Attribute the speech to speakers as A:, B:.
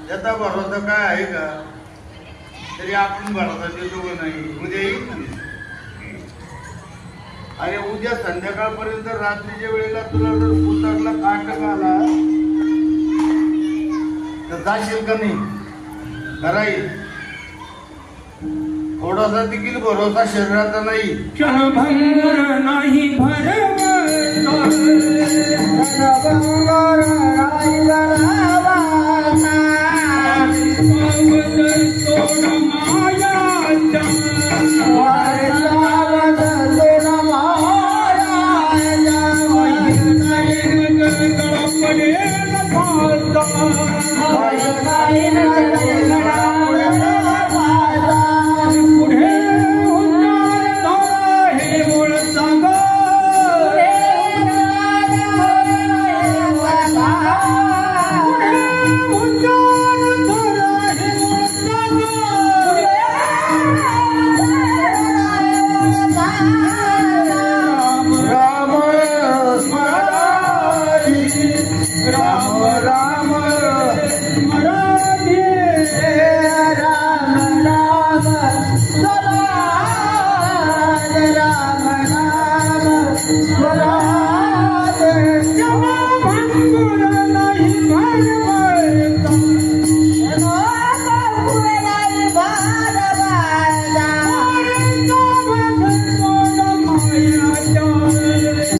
A: त्याचा भरोसा काय आहे का? तरी आपण भरोसा देतो का नाही? उद्या येईल ना. अरे उद्या संध्याकाळपर्यंत रात्रीच्या वेळेला तुला जर उतरला काटक आला तर जाशील का नाही? कराई थोडासा देखील भरोसा शरीराचा नाही.
B: क्षणभंगुर नाही
C: Unja